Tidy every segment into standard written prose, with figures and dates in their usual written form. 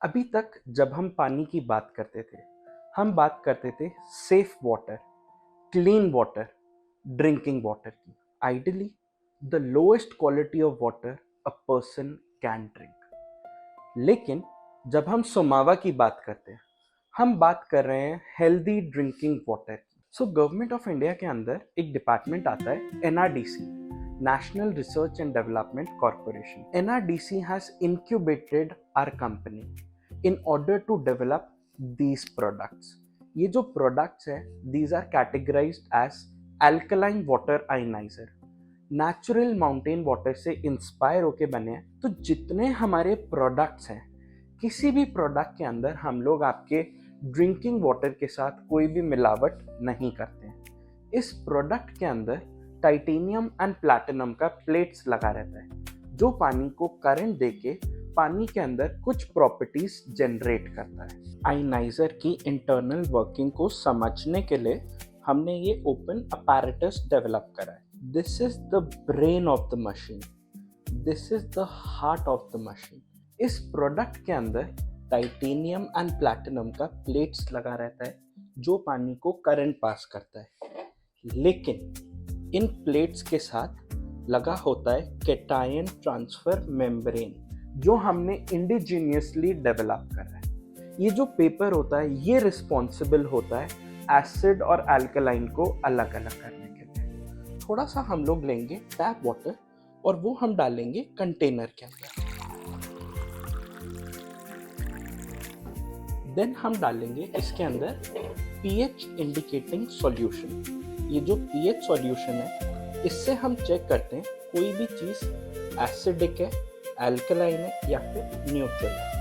अभी तक जब हम पानी की बात करते थे, हम बात करते थे safe water, clean water, drinking water की। Ideally the lowest quality of water a person can drink. लेकिन जब हम सोमावा की बात करते हैं, हम बात कर रहे हैं हेल्दी ड्रिंकिंग वाटर की। सो गवर्नमेंट ऑफ इंडिया के अंदर एक डिपार्टमेंट आता है NRDC, National Research and Development Corporation. NRDC has incubated our company in order to develop these products. ये जो products है, these are categorized as alkaline water ionizer. Natural mountain water से inspire होके बने हैं। तो जितने हमारे प्रोडक्ट्स हैं, किसी भी प्रोडक्ट के अंदर हम लोग आपके ड्रिंकिंग वाटर के साथ कोई भी मिलावट नहीं करते हैं। इस प्रोडक्ट के अंदर टाइटेनियम एंड प्लैटिनम का प्लेट्स लगा रहता है, जो पानी को करंट देके पानी के अंदर कुछ प्रॉपर्टीज जनरेट करता है। आयनाइजर की इंटरनल वर्किंग को समझने के लिए हमने ये ओपन अपैरेटस डेवलप करा है। This is the brain of the machine, this is the heart of the machine. इस प्रोडक्ट के अंदर टाइटेनियम एंड प्लैटिनम का प्लेट्स लगा रहता है, जो पानी को करंट पास करता है। लेकिन इन प्लेट्स के साथ लगा होता है कैटायन ट्रांसफर मेम्ब्रेन, जो हमने इंडिजीनियसली डेवलप करा है। ये जो पेपर होता है, ये रिस्पॉन्सिबल होता है एसिड और अल्कलाइन को अलग अलग करने के लिए। थोड़ा सा हम लोग लेंगे टैप वाटर और वो हम डालेंगे कंटेनर के अंदर। देन हम डालेंगे इसके अंदर पीएच इंडिकेटिंग सॉल्यूशन। ये जो पीएच सॉल्यूशन है, इससे हम चेक करते हैं कोई भी चीज एसिडिक है, अल्कलाइन है या फिर न्यूट्रल है।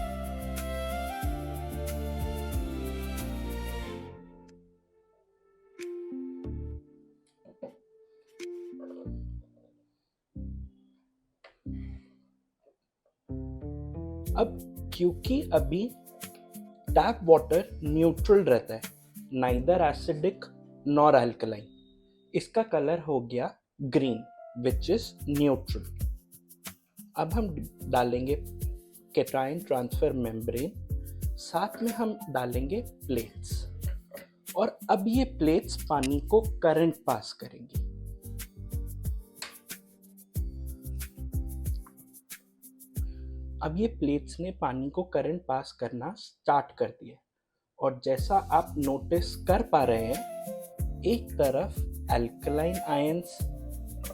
अब क्योंकि अभी टैप वाटर न्यूट्रल रहता है, नाइदर एसिडिक नॉर अल्कलाइन, इसका कलर हो गया ग्रीन विच इज न्यूट्रल। अब हम डालेंगे कैटायन ट्रांसफर मेम्ब्रेन, साथ में हम डालेंगे प्लेट्स, और अब ये प्लेट्स पानी को करंट पास करेंगी। अब ये प्लेट्स ने पानी को करंट पास करना स्टार्ट कर दिया, और जैसा आप नोटिस कर पा रहे हैं, एक तरफ अल्कलाइन आयंस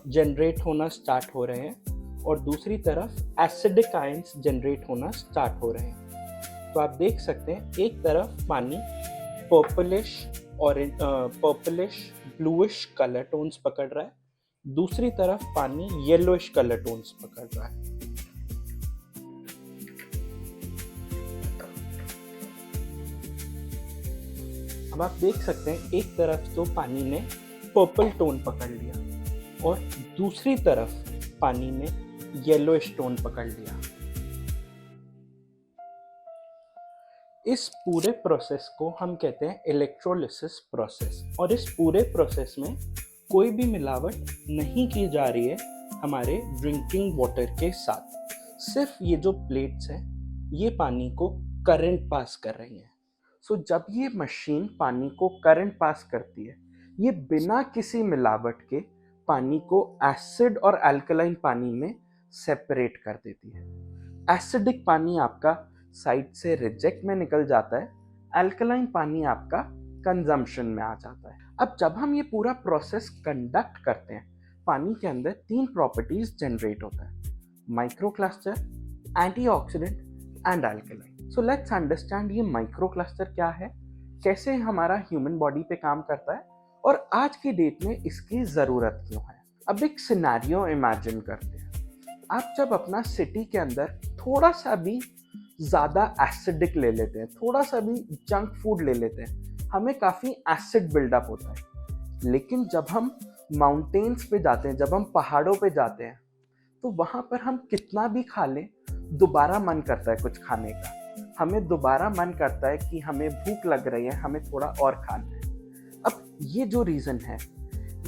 जनरेट होना स्टार्ट हो रहे हैं और दूसरी तरफ एसिडिक आयंस जनरेट होना स्टार्ट हो रहे हैं। तो आप देख सकते हैं, एक तरफ पानी पर्पलिश ब्लूइश कलर टोन्स पकड़ रहा है, दूसरी तरफ पानी येलोइश कलर टोन्स पकड़ रहा है। अब आप देख सकते हैं, एक तरफ तो पानी ने पर्पल टोन पकड़ लिया और दूसरी तरफ पानी ने येलोइश टोन पकड़ लिया। इस पूरे प्रोसेस को हम कहते हैं इलेक्ट्रोलिसिस प्रोसेस, और इस पूरे प्रोसेस में कोई भी मिलावट नहीं की जा रही है हमारे ड्रिंकिंग वाटर के साथ। सिर्फ ये जो प्लेट्स हैं, ये पानी को करंट पास कर रही हैं। सो जब ये मशीन पानी को करंट पास करती है, ये बिना किसी मिलावट के पानी को एसिड और अल्कलाइन पानी में सेपरेट कर देती है। एसिडिक पानी आपका साइड से रिजेक्ट में निकल जाता है, अल्कलाइन पानी आपका कंजम्पशन में आ जाता है। अब जब हम ये पूरा प्रोसेस कंडक्ट करते हैं, पानी के अंदर 3 प्रॉपर्टीज जनरेट होता है: microcluster, antioxidant and alkaline. So let's understand ये माइक्रोक्लस्टर क्या है, कैसे हमारा ह्यूमन बॉडी पे काम करता है, और आज की डेट में इसकी ज़रूरत क्यों है। अब एक सिनेरियो इमेजिन करते हैं। आप जब अपना सिटी के अंदर थोड़ा सा भी ज़्यादा एसिडिक ले लेते हैं, थोड़ा सा भी जंक फूड ले लेते हैं, हमें काफ़ी एसिड बिल्डअप होता है। लेकिन जब हम माउंटेन्स पे जाते हैं, जब हम पहाड़ों पे जाते हैं, तो वहाँ पर हम कितना भी खा लें, दोबारा मन करता है कुछ खाने का। हमें दोबारा मन करता है कि हमें भूख लग रही है, हमें थोड़ा और खाना है। अब ये जो रीज़न है,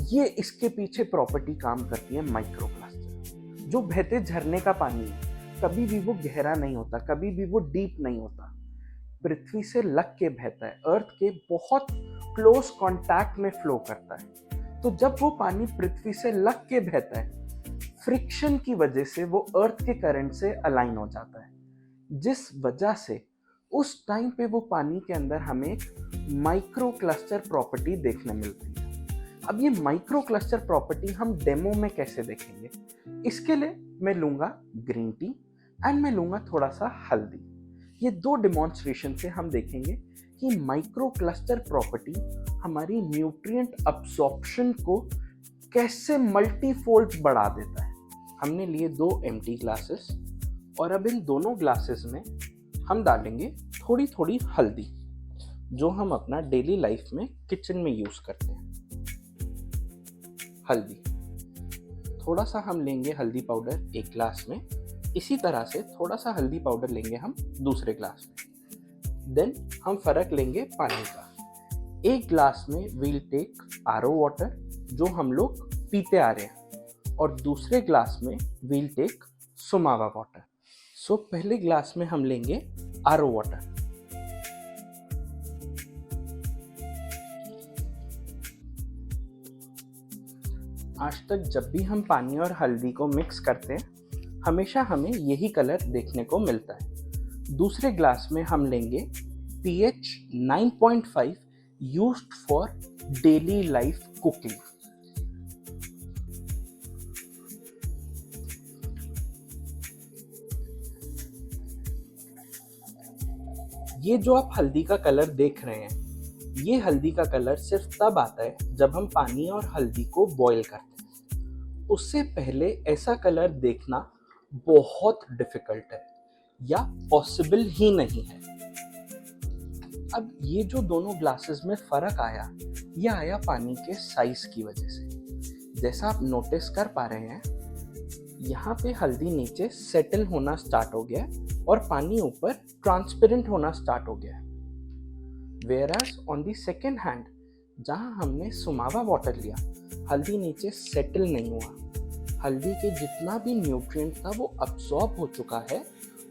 ये इसके पीछे प्रॉपर्टी काम करती है माइक्रोक्लस्टर। जो बहते झरने का पानी है, कभी भी वो गहरा नहीं होता, कभी भी वो डीप नहीं होता, पृथ्वी से लग के बहता है, अर्थ के बहुत क्लोज कांटेक्ट में फ्लो करता है। तो जब वो पानी पृथ्वी से लग के बहता है, फ्रिक्शन की वजह से वो अर्थ के करंट से अलाइन हो जाता है, जिस वजह से उस टाइम पे वो पानी के अंदर हमें एक माइक्रो क्लस्टर प्रॉपर्टी देखने मिलती है। अब ये माइक्रो क्लस्टर प्रॉपर्टी हम डेमो में कैसे देखेंगे? इसके लिए मैं लूंगा ग्रीन टी एंड मैं लूंगा थोड़ा सा हल्दी। ये दो डेमोन्स्ट्रेशन से हम देखेंगे कि माइक्रो क्लस्टर प्रॉपर्टी हमारी न्यूट्रिएंट अब्सॉर्प्शन को कैसे मल्टीफोल्ड बढ़ा देता है। हमने लिए 2 एम्प्टी ग्लासेस और अब इन दोनों ग्लासेस में हम डालेंगे थोड़ी थोड़ी हल्दी, जो हम अपना डेली लाइफ में किचन में यूज करते हैं। हल्दी थोड़ा सा हम लेंगे हल्दी पाउडर एक ग्लास में, इसी तरह से थोड़ा सा हल्दी पाउडर लेंगे हम दूसरे ग्लास में। देन हम फर्क लेंगे पानी का। एक ग्लास में वील टेक आरओ वाटर, जो हम लोग पीते आ रहे हैं, और दूसरे ग्लास में वील टेक सुमावा वाटर। सो पहले ग्लास में हम लेंगे आरओ वाटर। आज तक जब भी हम पानी और हल्दी को मिक्स करते हैं, हमेशा हमें यही कलर देखने को मिलता है। दूसरे ग्लास में हम लेंगे pH 9.5 used for daily life cooking. ये जो आप हल्दी का कलर देख रहे हैं, ये हल्दी का कलर सिर्फ तब आता है जब हम पानी और हल्दी को बॉईल करते हैं। उससे पहले ऐसा कलर देखना बहुत डिफिकल्ट है या पॉसिबल ही नहीं है। अब ये जो दोनों ग्लासेस में फर्क आया, ये आया पानी के साइज की वजह से। जैसा आप नोटिस कर पा रहे हैं, यहाँ पे हल्दी नीचे सेटल होना स्टार्ट हो गया और पानी ऊपर ट्रांसपेरेंट होना स्टार्ट हो गया। Whereas on the second hand, जहाँ हमने सुमावा वाटर लिया, हल्दी नीचे सेटल नहीं हुआ। हल्दी के जितना भी न्यूट्रिएंट था वो अब्सॉर्ब हो चुका है,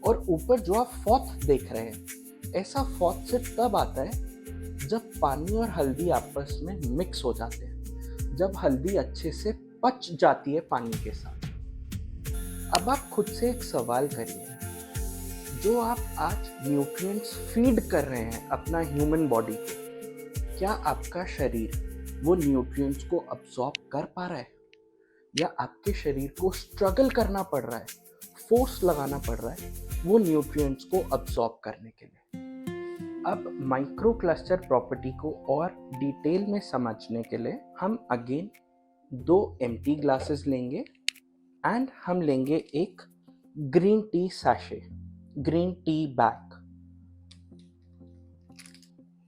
और ऊपर जो आप फ्रॉथ देख रहे हैं, ऐसा फ्रॉथ सिर्फ तब आता है जब पानी और हल्दी आपस में मिक्स हो जाते हैं, जब हल्दी अच्छे से पच जाती है पानी के साथ। अब आप खुद से एक सवाल करिए, जो आप आज न्यूट्रिएंट्स फीड कर रहे हैं अपना ह्यूमन बॉडी को, क्या आपका शरीर वो न्यूट्रिएंट्स को अब्सॉर्ब कर पा रहा है, या आपके शरीर को स्ट्रगल करना पड़ रहा है, फोर्स लगाना पड़ रहा है वो न्यूट्रिएंट्स को अब्सॉर्ब करने के लिए? अब माइक्रो क्लस्टर प्रॉपर्टी को और डिटेल में समझने के लिए हम अगेन 2 एम्प्टी ग्लासेस लेंगे एंड हम लेंगे एक green tea sachet, green tea bag.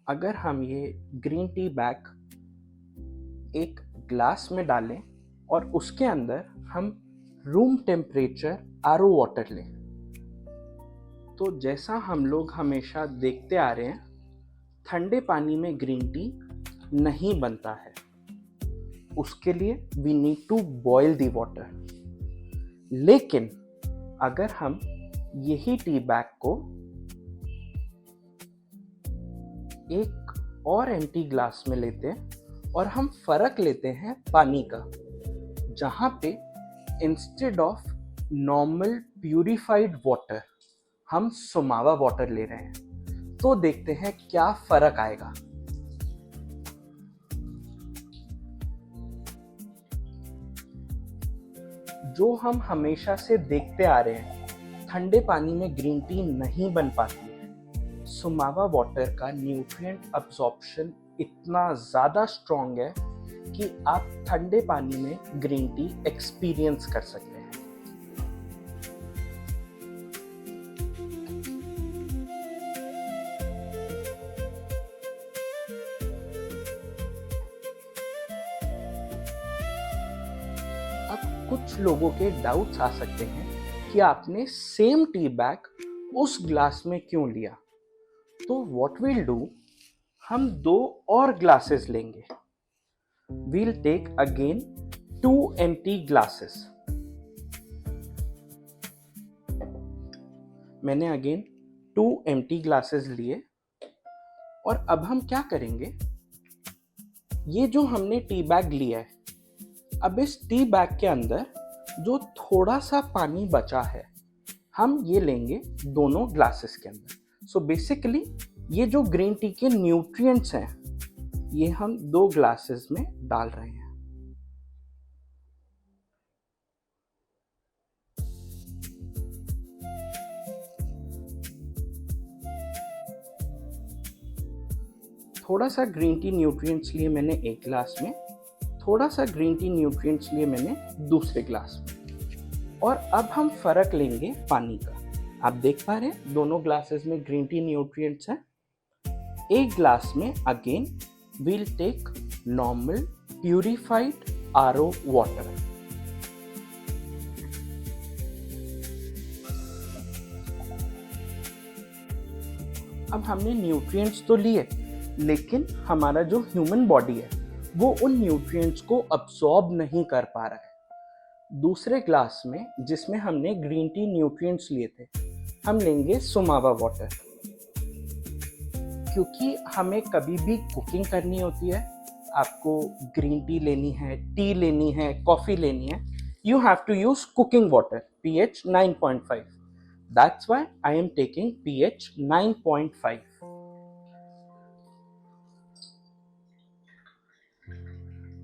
अगर हम ये ग्रीन टी बैग एक ग्लास में डालें और उसके अंदर हम रूम टेम्परेचर आरओ वाटर लें, तो जैसा हम लोग हमेशा देखते आ रहे हैं, ठंडे पानी में ग्रीन टी नहीं बनता है। उसके लिए we need to boil the water. लेकिन अगर हम यही टी बैग को एक और एम्प्टी ग्लास में लेते हैं और हम फर्क लेते हैं पानी का, जहां पे instead of normal purified water हम सुमावा वाटर ले रहे हैं, तो देखते हैं क्या फर्क आएगा। जो हम हमेशा से देखते आ रहे हैं, ठंडे पानी में ग्रीन टी नहीं बन पाती है। सुमावा वाटर का न्यूट्रिएंट अब्सॉर्प्शन इतना ज़्यादा स्ट्रॉन्ग है कि आप ठंडे पानी में ग्रीन टी एक्सपीरियंस कर सकते हैं। अब कुछ लोगों के डाउट्स आ सकते हैं कि आपने सेम टी बैग उस ग्लास में क्यों लिया। तो व्हाट विल डू, हम 2 और ग्लासेस लेंगे। We'll take again 2 empty glasses. मैंने अगेन 2 एम्प्टी ग्लासेस लिए और अब हम क्या करेंगे, ये जो हमने टी बैग लिया है, अब इस टी बैग के अंदर जो थोड़ा सा पानी बचा है हम ये लेंगे दोनों ग्लासेस के अंदर। सो बेसिकली ये जो ग्रीन टी के न्यूट्रिएंट्स हैं ये हम 2 ग्लासेस में डाल रहे हैं। थोड़ा सा ग्रीन टी न्यूट्रिएंट्स लिए मैंने एक ग्लास में, थोड़ा सा ग्रीन टी न्यूट्रिएंट्स लिए मैंने दूसरे ग्लास में, और अब हम फर्क लेंगे पानी का। आप देख पा रहे हैं दोनों ग्लासेस में ग्रीन टी न्यूट्रिएंट्स हैं। एक ग्लास में again we'll take normal purified RO water. अब हमने न्यूट्रिएंट्स तो लिए, लेकिन हमारा जो ह्यूमन बॉडी है वो उन न्यूट्रिएंट्स को अब्सॉर्ब नहीं कर पा रहा है। दूसरे ग्लास में जिसमें हमने ग्रीन टी न्यूट्रिएंट्स लिए थे हम लेंगे सुमावा वाटर, क्योंकि हमें कभी भी कुकिंग करनी होती है, आपको ग्रीन टी लेनी है, टी लेनी है, कॉफ़ी लेनी है, you have to use cooking water, pH 9.5. That's why I am taking pH 9.5.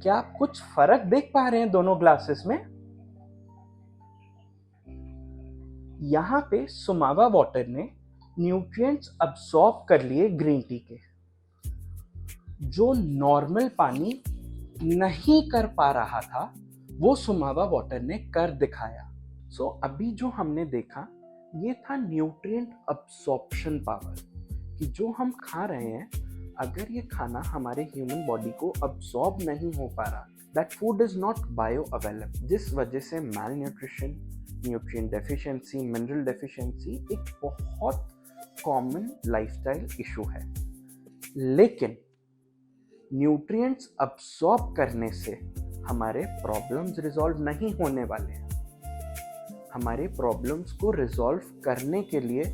क्या आप कुछ फर्क देख पा रहे हैं दोनों ग्लासेस में? यहाँ पे सुमावा वाटर ने न्यूट्रिएंट्स अब्सॉर्ब कर लिए ग्रीन टी के, जो नॉर्मल पानी नहीं कर पा रहा था वो सुमावा वाटर ने कर दिखाया। सो अभी जो हमने देखा ये था न्यूट्रिएंट अब्सॉर्प्शन पावर, कि जो हम खा रहे हैं अगर ये खाना हमारे ह्यूमन बॉडी को अब्सॉर्ब नहीं हो पा रहा, that food is not bio available, जिस वजह से malnutrition, nutrient deficiency, mineral deficiency एक बहुत कॉमन लाइफस्टाइल इशू है। लेकिन न्यूट्रिएंट्स अब्सॉर्ब करने से हमारे प्रॉब्लम्स रिजॉल्व नहीं होने वाले हैं। हमारे प्रॉब्लम्स को रिजॉल्व करने के लिए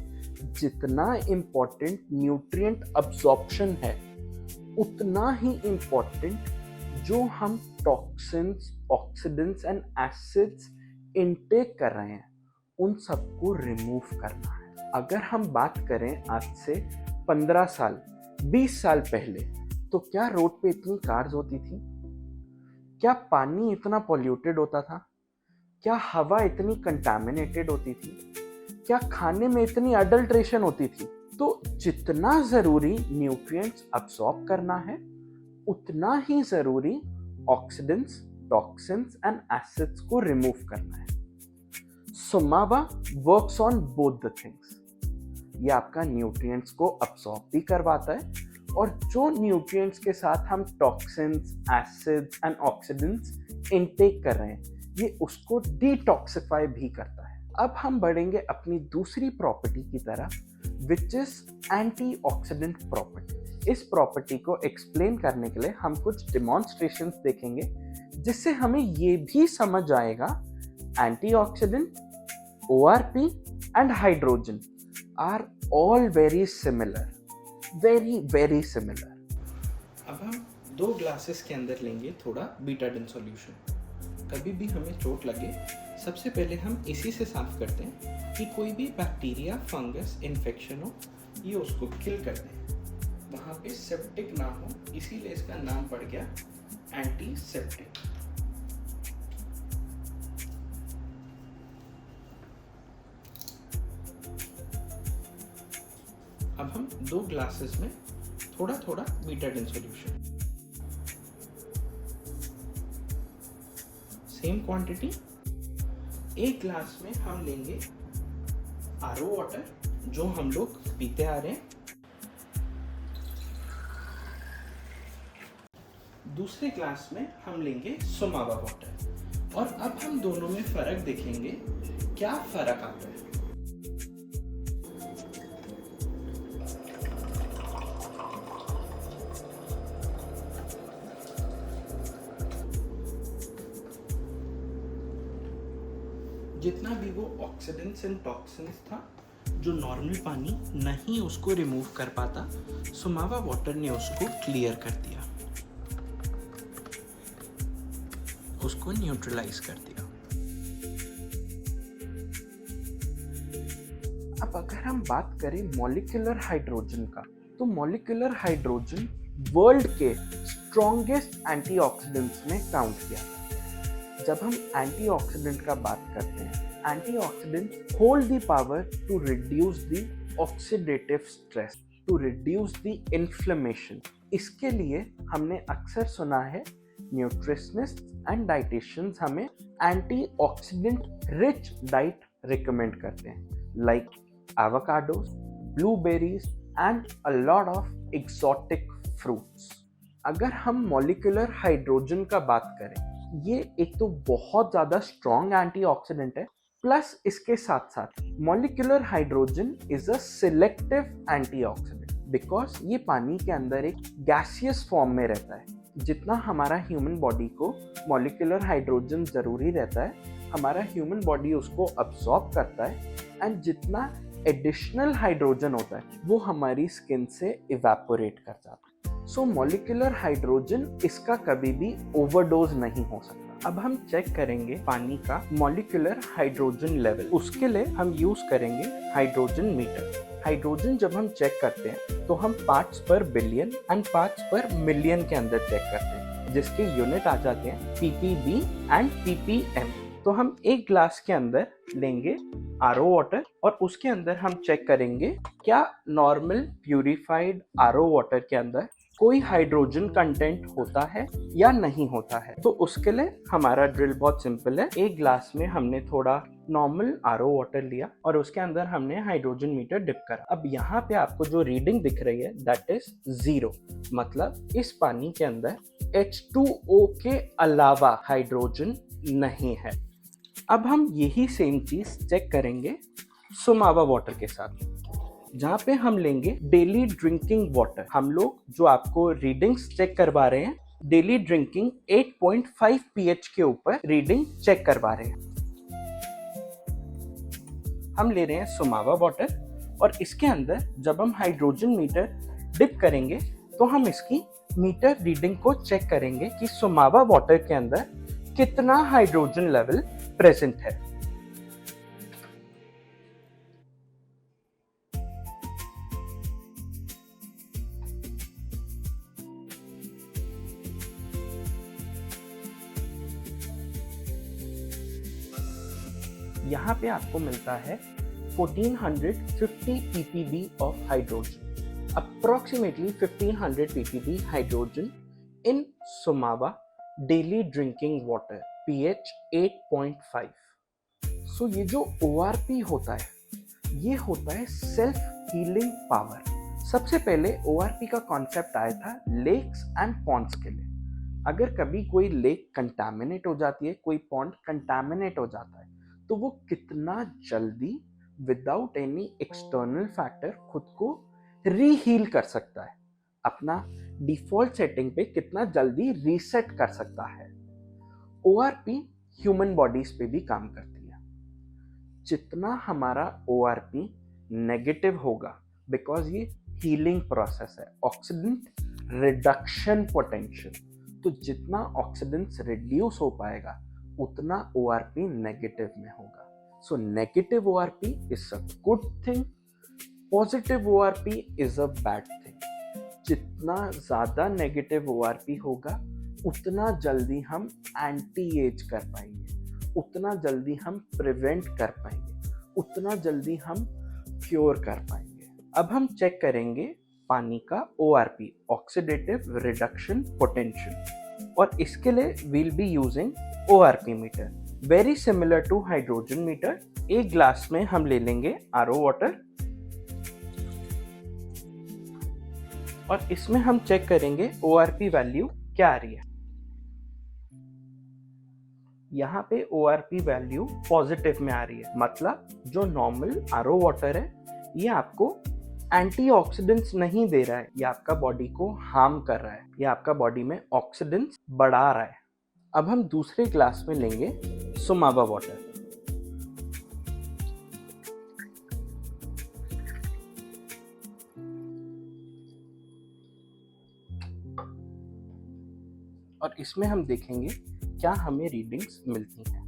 जितना इम्पोर्टेंट न्यूट्रिएंट अब्सॉर्प्शन है उतना ही इम्पोर्टेंट जो हम toxins, oxidants and acids intake कर रहे हैं उन सबको रिमूव करना है। अगर हम बात करें आज से 15 साल, 20 साल पहले, तो क्या रोड पे इतनी कार्स होती थी? क्या पानी इतना पॉल्यूटेड होता था? क्या हवा इतनी कंटामिनेटेड होती थी? क्या खाने में इतनी अडल्ट्रेशन होती थी? तो जितना ज़रूरी न्यूट्रिएंट्स अब्सॉर्ब करना है उतना ही ज़रूरी ऑक्सीडेंट्स, टॉक्सिन्स एंड एसिड्स को रिमूव करना है। Sumava works on both the things. ये आपका न्यूट्रिएंट्स को अब्सॉर्ब भी करवाता है और जो न्यूट्रिएंट्स के साथ हम toxins, acids and oxidants intake कर रहे हैं ये उसको डिटॉक्सिफाई भी करता है। अब हम बढ़ेंगे अपनी दूसरी प्रॉपर्टी की तरफ, विच इज एंटीऑक्सीडेंट प्रॉपर्टी। इस प्रॉपर्टी को एक्सप्लेन करने के लिए हम कुछ डिमॉन्स्ट्रेशंस देखेंगे जिससे हमें ये भी समझ आएगा antioxidant, ORP and hydrogen are all very similar, very similar. अब हम 2 ग्लासेस के अंदर लेंगे थोड़ा बीटाडिन सॉल्यूशन। कभी भी हमें चोट लगे सबसे पहले हम इसी से साफ करते हैं कि कोई भी बैक्टीरिया, फंगस, इन्फेक्शन हो ये उसको किल कर दें, वहाँ पे सेप्टिक ना हो, इसीलिए इसका नाम पड़ गया एंटीसेप्टिक। अब हम 2 ग्लासेस में थोड़ा थोड़ा बीटाडिन सॉल्यूशन, सेम क्वांटिटी। एक ग्लास में हम लेंगे RO वाटर जो हम लोग पीते आ रहे हैं, दूसरे ग्लास में हम लेंगे सुमावा वाटर, और अब हम दोनों में फर्क देखेंगे क्या फर्क आता है। जितना भी वो ऑक्सीडेंट्स एंड टॉक्सिन्स था जो नॉर्मल पानी नहीं उसको रिमूव कर पाता, सुमावा वाटर ने उसको क्लियर कर दिया, उसको न्यूट्रलाइज कर दिया। अब अगर हम बात करें मॉलिक्यूलर हाइड्रोजन का, तो मॉलिक्यूलर हाइड्रोजन वर्ल्ड के स्ट्रॉन्गेस्ट एंटीऑक्सीडेंट्स में काउंट किया था। जब हम एंटीऑक्सीडेंट का बात करते हैं, antioxidant hold the power to reduce the oxidative stress, to reduce the inflammation. इसके लिए हमने अक्सर सुना है न्यूट्रिशनिस्ट एंड डाइटिशियंस हमें एंटीऑक्सीडेंट रिच डाइट रिकमेंड करते हैं, like avocados, blueberries and a lot of exotic fruits। अगर हम मॉलिक्यूलर हाइड्रोजन का बात करें, ये एक तो बहुत ज़्यादा स्ट्रॉन्ग एंटीऑक्सीडेंट है, प्लस इसके साथ साथ molecular hydrogen is a selective antioxidant, because ये पानी के अंदर एक गैसियस फॉर्म में रहता है। जितना हमारा ह्यूमन बॉडी को मॉलिक्यूलर हाइड्रोजन ज़रूरी रहता है, हमारा ह्यूमन बॉडी उसको अब्सॉर्ब करता है, एंड जितना एडिशनल हाइड्रोजन होता है वो हमारी स्किन से इवेपोरेट कर जाता है। सो मॉलिक्यूलर हाइड्रोजन इसका कभी भी ओवरडोज नहीं हो सकता। अब हम चेक करेंगे पानी का मॉलिक्यूलर हाइड्रोजन लेवल। उसके लिए हम यूज करेंगे हाइड्रोजन मीटर। हाइड्रोजन जब हम चेक करते हैं तो हम पार्ट्स पर बिलियन एंड पार्ट्स पर मिलियन के अंदर चेक करते हैं, जिसके यूनिट आ जाते हैं ppb एंड ppm। तो हम एक ग्लास के अंदर लेंगे आरओ वाटर और उसके अंदर हम चेक करेंगे क्या नॉर्मल प्यूरिफाइड आरओ वाटर के अंदर कोई हाइड्रोजन कंटेंट होता है या नहीं होता है। तो उसके लिए हमारा ड्रिल बहुत सिंपल है। एक ग्लास में हमने थोड़ा नॉर्मल आरओ वाटर लिया और उसके अंदर हमने हाइड्रोजन मीटर डिप करा। अब यहाँ पे आपको जो रीडिंग दिख रही है दैट इज 0, मतलब इस पानी के अंदर H2O के अलावा हाइड्रोजन नहीं है। अब हम यही सेम चीज चेक करेंगे सुमावा वाटर के साथ, जहाँ पे हम लेंगे डेली ड्रिंकिंग वाटर। हम लोग जो आपको रीडिंग्स चेक करवा रहे हैं, डेली ड्रिंकिंग 8.5 pH के ऊपर रीडिंग चेक करवा रहे हैं। हम ले रहे हैं सुमावा वाटर और इसके अंदर जब हम हाइड्रोजन मीटर डिप करेंगे तो हम इसकी मीटर रीडिंग को चेक करेंगे कि सुमावा वाटर के अंदर कितना हाइड्रोजन लेवल प्रेजेंट है। यहाँ पे आपको मिलता है 1450 ppb of hydrogen, approximately 1500 ppb hydrogen in Sumava daily drinking water pH 8.5। So ये जो ORP होता है ये होता है सेल्फ हीलिंग पावर। सबसे पहले ORP का कॉन्सेप्ट आया था लेक्स एंड पॉन्ड्स के लिए। अगर कभी कोई लेक कंटामिनेट हो जाती है, कोई पॉन्ड कंटामिनेट हो जाता है, तो वो कितना जल्दी विदाउट एनी एक्सटर्नल फैक्टर खुद को रीहील कर सकता है, अपना डिफॉल्ट सेटिंग पे कितना जल्दी रीसेट कर सकता है। ORP ह्यूमन बॉडीज पे भी काम करती है। जितना हमारा ORP नेगेटिव होगा, बिकॉज ये हीलिंग प्रोसेस है, ऑक्सीडेंट रिडक्शन पोटेंशियल, तो जितना ऑक्सीडेंट्स रिड्यूस हो पाएगा उतना ORP नेगेटिव में होगा। So negative ORP is a good thing, positive ORP is a bad thing. जितना ज़्यादा नेगेटिव ORP होगा उतना जल्दी हम एंटी एज कर पाएंगे, उतना जल्दी हम प्रिवेंट कर पाएंगे, उतना जल्दी हम क्योर कर पाएंगे। अब हम चेक करेंगे पानी का ORP, ऑक्सीडेटिव रिडक्शन पोटेंशियल, और इसके लिए we'll be using ORP meter, very similar to hydrogen meter. एक ग्लास में हम ले लेंगे आरओ वाटर और इसमें हम चेक करेंगे ORP वैल्यू क्या आ रही है। यहाँ पे ORP वैल्यू पॉजिटिव में आ रही है, मतलब जो नॉर्मल आरओ वाटर है ये आपको एंटीऑक्सीडेंट्स नहीं दे रहा है, ये आपका बॉडी को हार्म कर रहा है, ये आपका बॉडी में ऑक्सीडेंट्स बढ़ा रहा है। अब हम दूसरे ग्लास में लेंगे सुमावा वाटर। और इसमें हम देखेंगे क्या हमें रीडिंग्स मिलती हैं।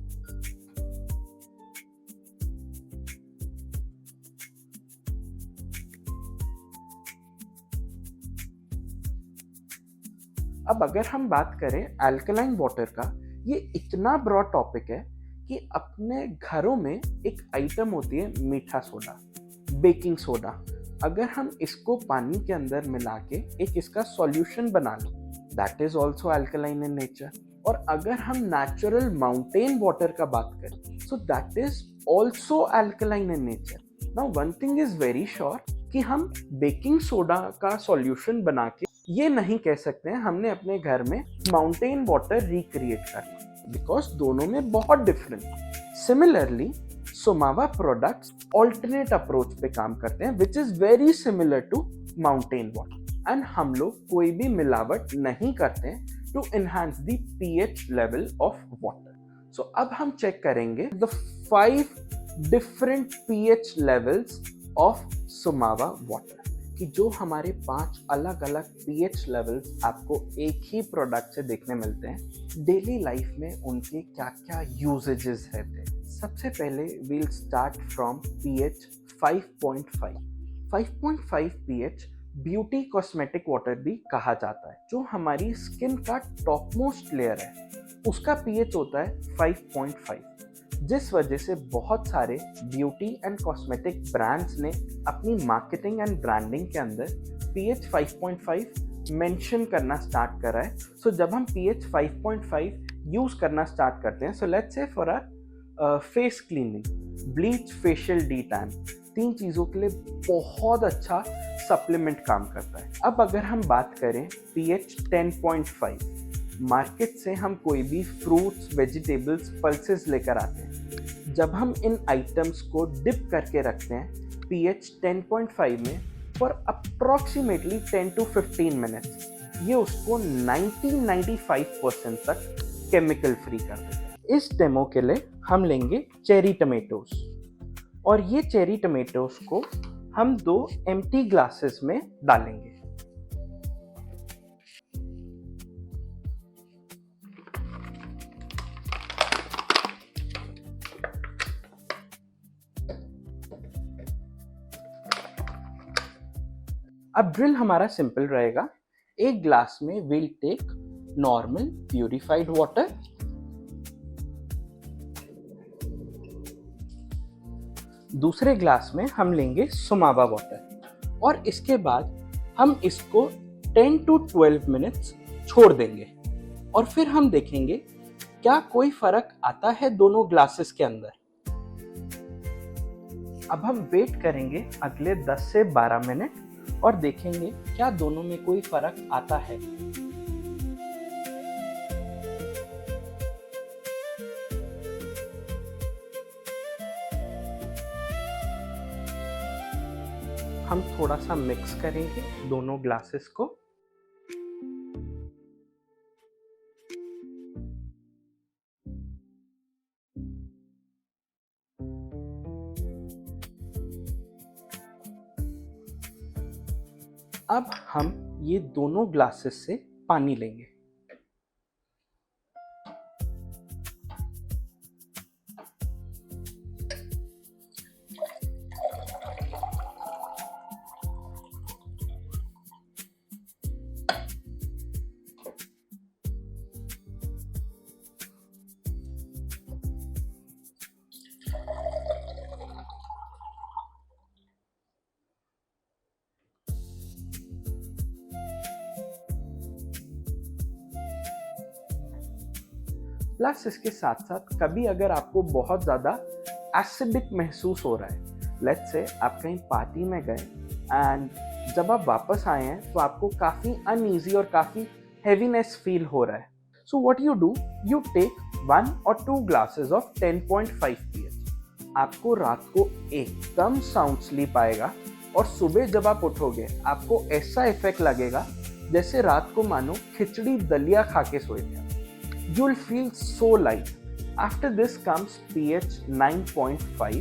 अब अगर हम बात करें अल्कलाइन वाटर का, ये इतना ब्रॉड टॉपिक है कि अपने घरों में एक आइटम होती है मीठा सोडा, बेकिंग सोडा। अगर हम इसको पानी के अंदर मिला के एक इसका सॉल्यूशन बना लें, that is also alkaline in nature. और अगर हम नेचुरल माउंटेन वाटर का बात करें, so that is also alkaline in nature. Now one thing is very sure कि हम बेकिंग सोडा का सॉल्यूशन बना के ये नहीं कह सकते हैं हमने अपने घर में माउंटेन वाटर रिक्रिएट करना, बिकॉज दोनों में बहुत difference. Similarly Somava products alternate approach पे काम करते हैं which is very similar to mountain water, and हम लोग कोई भी मिलावट नहीं करते हैं to enhance the pH level of water. So अब हम चेक करेंगे the 5 different pH levels of Somava water, कि जो हमारे 5 अलग अलग पीएच लेवल्स आपको एक ही प्रोडक्ट से देखने मिलते हैं। डेली लाइफ में उनके क्या क्या यूजेजेस रहते हैं। सबसे पहले we'll start from pH 5.5। 5.5 pH beauty cosmetic water भी कहा जाता है। जो हमारी स्किन का टॉप मोस्ट लेयर है उसका पीएच होता है 5.5, जिस वजह से बहुत सारे ब्यूटी एंड कॉस्मेटिक ब्रांड्स ने अपनी मार्केटिंग एंड ब्रांडिंग के अंदर पीएच 5.5 मेंशन करना स्टार्ट करा है। सो जब हम पीएच 5.5 यूज करना स्टार्ट करते हैं, so let's say for our face cleaning, bleach, facial de tan, 3 चीज़ों के लिए बहुत अच्छा सप्लीमेंट काम करता है। अब अगर हम बात करें पीएच 10.5, मार्केट से हम कोई भी फ्रूट्स, वेजिटेबल्स, पल्सेस लेकर आते हैं। जब हम इन आइटम्स को डिप करके रखते हैं पीएच 10.5 में फॉर अप्रॉक्सीमेटली 10 to 15 मिनट्स, ये उसको 90-95% तक केमिकल फ्री कर देता है। इस डेमो के लिए हम लेंगे चेरी टमेटोज, और ये चेरी टमेटोज को हम 2 एम्प्टी ग्लासेस में डालेंगे। अब ड्रिल हमारा सिंपल रहेगा। एक ग्लास में we'll take normal purified water, दूसरे ग्लास में हम लेंगे सोमावा वाटर, और इसके बाद हम इसको 10 to 12 मिनट्स छोड़ देंगे, और फिर हम देखेंगे क्या कोई फर्क आता है दोनों ग्लासेस के अंदर। अब हम वेट करेंगे अगले 10 से 12 मिनट और देखेंगे क्या दोनों में कोई फर्क आता है। हम थोड़ा सा मिक्स करेंगे दोनों ग्लासेस को। अब हम ये दोनों ग्लासेस से पानी लेंगे। प्लस इसके साथ साथ कभी अगर आपको बहुत ज़्यादा एसिडिक महसूस हो रहा है, लेट्स से आप कहीं पार्टी में गए एंड जब आप वापस आए हैं तो आपको काफ़ी अनईजी और काफ़ी हैवीनेस फील हो रहा है, so what you do, you take 1 or 2 glasses of 10.5 pH। आपको रात को एकदम साउंड स्लीप आएगा और सुबह जब आप उठोगे आपको ऐसा इफेक्ट लगेगा जैसे रात को मानो खिचड़ी दलिया खा के सोए थे। You will feel so light. After this comes pH 9.5,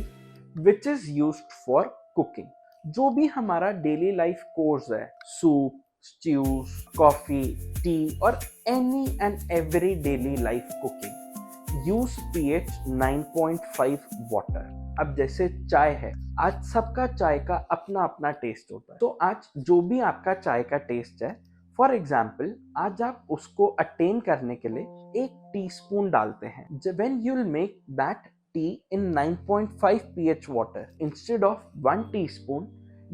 which is used for cooking. जो भी हमारा डेली लाइफ कोर्स है, soup, stews, coffee, tea, or any and every daily life cooking, use pH 9.5 water. अब जैसे चाय है, आज सबका चाय का अपना अपना टेस्ट होता है, तो आज जो भी आपका चाय का टेस्ट है, फॉर एग्जाम्पल आज आप उसको अटेन करने के लिए 1 टीस्पून डालते हैं. When you will make that tea in 9.5 pH water, instead of 1 teaspoon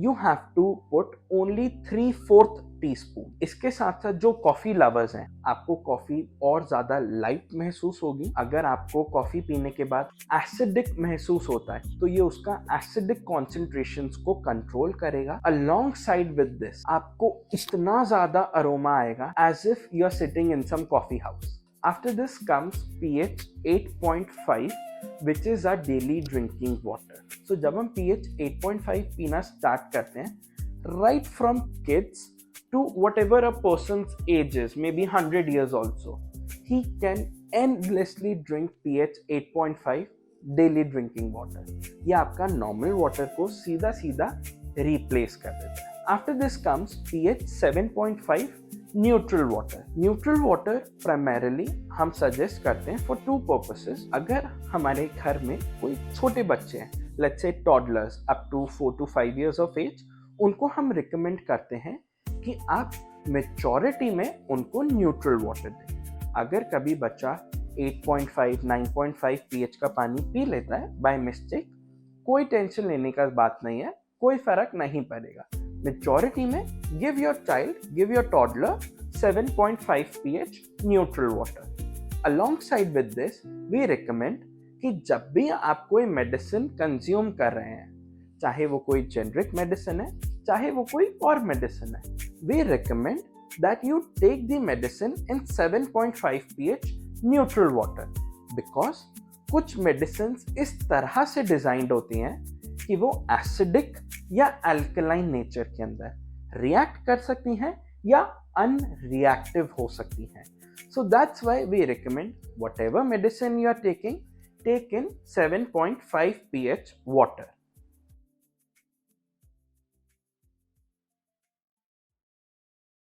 you have to put only 3/4 teaspoon. इसके साथ साथ जो कॉफी लवर्स हैं, आपको कॉफी और ज्यादा लाइट महसूस होगी. अगर आपको कॉफी पीने के बाद एसिडिक महसूस होता है तो ये उसका एसिडिक कॉन्सेंट्रेशंस को कंट्रोल करेगा. अलोंग साइड विद दिस आपको इतना ज्यादा अरोमा आएगा as if you are sitting in some coffee house. After this comes pH 8.5, which is our daily drinking water. So जब हम pH 8.5 पीना स्टार्ट करते हैं, right from kids to whatever a person's age is, maybe 100 years also, he can endlessly drink pH 8.5 daily drinking water. ये आपका normal water को सीधा सीधा replace कर देता है. After this comes pH 7.5 neutral water. Neutral water primarily हम suggest करते हैं फॉर 2 पर्पसेस. अगर हमारे घर में कोई छोटे बच्चे हैं, let's say toddlers up to 4 to 5 years of age, उनको हम रिकमेंड करते हैं कि आप मेजॉरिटी में उनको न्यूट्रल वाटर दें. अगर कभी बच्चा 8.5 9.5 pH का पानी पी लेता है बाय मिस्टेक, कोई टेंशन लेने का बात नहीं है, कोई फर्क नहीं पड़ेगा. Majority में give your toddler 7.5 pH neutral water. Alongside with this, we recommend कि जब भी आप कोई मेडिसिन कंज्यूम कर रहे हैं, चाहे वो कोई जेनरिक मेडिसिन है, चाहे वो कोई और मेडिसिन है, we recommend that you take the medicine in 7.5 pH neutral water, because कुछ मेडिसिन इस तरह से डिजाइंड होती हैं कि वो एसिडिक या अल्कलाइन नेचर के अंदर रिएक्ट कर सकती हैं या अनरिएक्टिव हो सकती हैं. So that's why we recommend whatever medicine you are taking, take in 7.5 pH water.